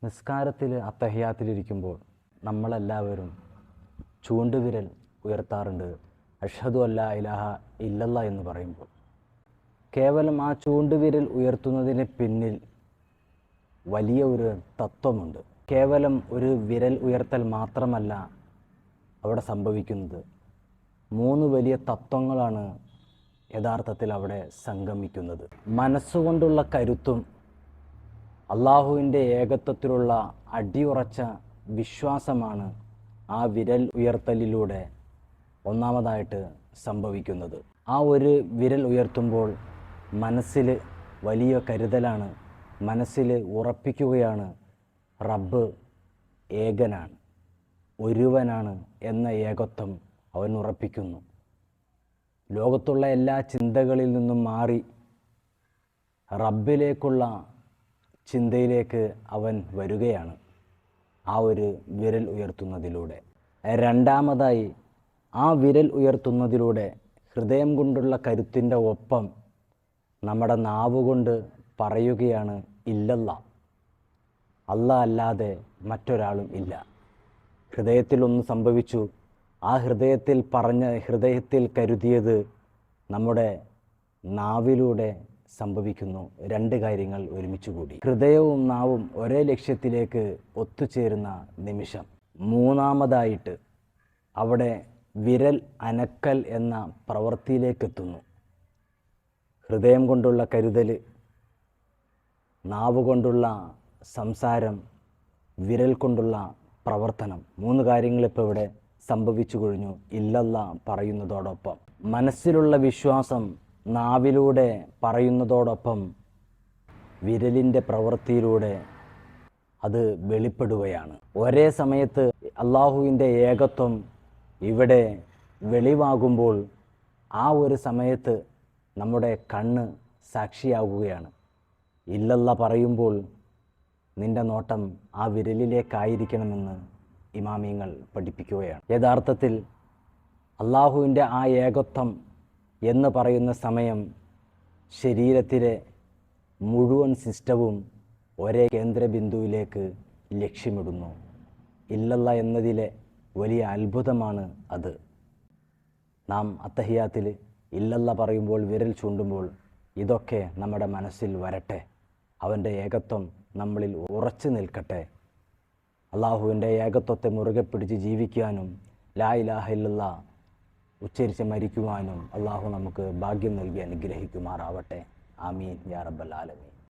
നിസ്കാരത്തിൽ അത്തഹിയാത്തിലിരിക്കുമ്പോൾ നമ്മളെല്ലാവരും ചൂണ്ടുവിരൽ ഉയർത്താറുണ്ട്. അഷ്ഹദു അല്ലാ ഇലാഹ ഇല്ലല്ലാ എന്ന് പറയുമ്പോൾ കേവലം ആ ചൂണ്ടുവിരൽ ഉയർത്തുന്നതിന് പിന്നിൽ വലിയ ഒരു തത്വമുണ്ട്. കേവലം ഒരു വിരൽ ഉയർത്തൽ മാത്രമല്ല അവിടെ സംഭവിക്കുന്നത്. 3 വലിയ തത്വങ്ങളാണ് യഥാർത്ഥത്തിൽ അവിടെ സംഗമിക്കുന്നത്. മനസ്സുകൊണ്ടുള്ള കരുത്തും അള്ളാഹുവിൻ്റെ ഏകത്വത്തിലുള്ള അടിയുറച്ച വിശ്വാസമാണ് ആ വിരൽ ഉയർത്തലിലൂടെ ഒന്നാമതായിട്ട് സംഭവിക്കുന്നത്. ആ ഒരു വിരൽ ഉയർത്തുമ്പോൾ മനസ്സിൽ വലിയ കരുതലാണ്, മനസ്സിൽ ഉറപ്പിക്കുകയാണ് റബ്ബ് ഏകനാണ്, ഒരുവനാണ് എന്ന ഏകത്വം അവൻ ഉറപ്പിക്കുന്നു. ലോകത്തുള്ള എല്ലാ ചിന്തകളിൽ നിന്നും മാറി റബ്ബിലേക്കുള്ള ചിന്തയിലേക്ക് അവൻ വരികയാണ് ആ ഒരു വിരൽ ഉയർത്തുന്നതിലൂടെ. രണ്ടാമതായി, ആ വിരൽ ഉയർത്തുന്നതിലൂടെ ഹൃദയം കൊണ്ടുള്ള കരുത്തിൻ്റെ ഒപ്പം നമ്മുടെ നാവുകൊണ്ട് പറയുകയാണ് ഇല്ലല്ലാ, അല്ലാഹ് അല്ലാതെ മറ്റൊരാളും ഇല്ല. ഹൃദയത്തിൽ ഒന്ന് സംഭവിച്ചു, ആ ഹൃദയത്തിൽ കരുതിയത് നമ്മുടെ നാവിലൂടെ സംഭവിക്കുന്നു. 2 കാര്യങ്ങൾ ഒരുമിച്ച് കൂടി ഹൃദയവും നാവും ഒരേ ലക്ഷ്യത്തിലേക്ക് ഒത്തുചേരുന്ന നിമിഷം. മൂന്നാമതായിട്ട് അവിടെ വിരൽ അനക്കൽ എന്ന പ്രവൃത്തിയിലേക്കെത്തുന്നു. ഹൃദയം കൊണ്ടുള്ള കരുതൽ, നാവ് കൊണ്ടുള്ള സംസാരം, വിരൽ കൊണ്ടുള്ള പ്രവർത്തനം, 3 കാര്യങ്ങൾ ഇപ്പോൾ ഇവിടെ സംഭവിച്ചു കഴിഞ്ഞു. ഇല്ലല്ലാ പറയുന്നതോടൊപ്പം മനസ്സിലുള്ള വിശ്വാസം നാവിലൂടെ പറയുന്നതോടൊപ്പം വിരലിൻ്റെ പ്രവൃത്തിയിലൂടെ അത് വെളിപ്പെടുകയാണ്. ഒരേ സമയത്ത് അള്ളാഹുവിൻ്റെ ഏകത്വം ഇവിടെ വെളിവാകുമ്പോൾ ആ ഒരു സമയത്ത് നമ്മുടെ കണ്ണ് സാക്ഷിയാകുകയാണ്. ഇല്ലല്ലാ പറയുമ്പോൾ നിൻ്റെ നോട്ടം ആ വിരലിലേക്കായിരിക്കണമെന്ന് ഇമാമിയങ്ങൾ പഠിപ്പിക്കുകയാണ്. യഥാർത്ഥത്തിൽ അള്ളാഹുവിൻ്റെ ആ ഏകത്വം എന്ന് പറയുന്ന സമയം ശരീരത്തിലെ മുഴുവൻ സിസ്റ്റവും ഒരേ കേന്ദ്രബിന്ദുവിലേക്ക് ലക്ഷ്യമിടുന്നു. ഇല്ലല്ലാ എന്നതിലെ വലിയ അത്ഭുതമാണ് അത്. നാം അത്തഹിയാത്തിൽ ഇല്ലല്ലാ പറയുമ്പോൾ വിരൽ ചൂണ്ടുമ്പോൾ ഇതൊക്കെ നമ്മുടെ മനസ്സിൽ വരട്ടെ. അവൻ്റെ ഏകത്വം നമ്മളിൽ ഉറച്ചു നിൽക്കട്ടെ. അള്ളാഹുവിൻ്റെ ഏകത്വത്തെ മുറുകെ പിടിച്ച് ജീവിക്കാനും ലാ ഇലാഹ ഇല്ലല്ലാ ഉച്ചരിച്ച് മരിക്കുവാനും അള്ളാഹു നമുക്ക് ഭാഗ്യം നൽകി അനുഗ്രഹിക്കുമാറാവട്ടെ. ആമീൻ യാ റബ്ബൽ ആലമീൻ.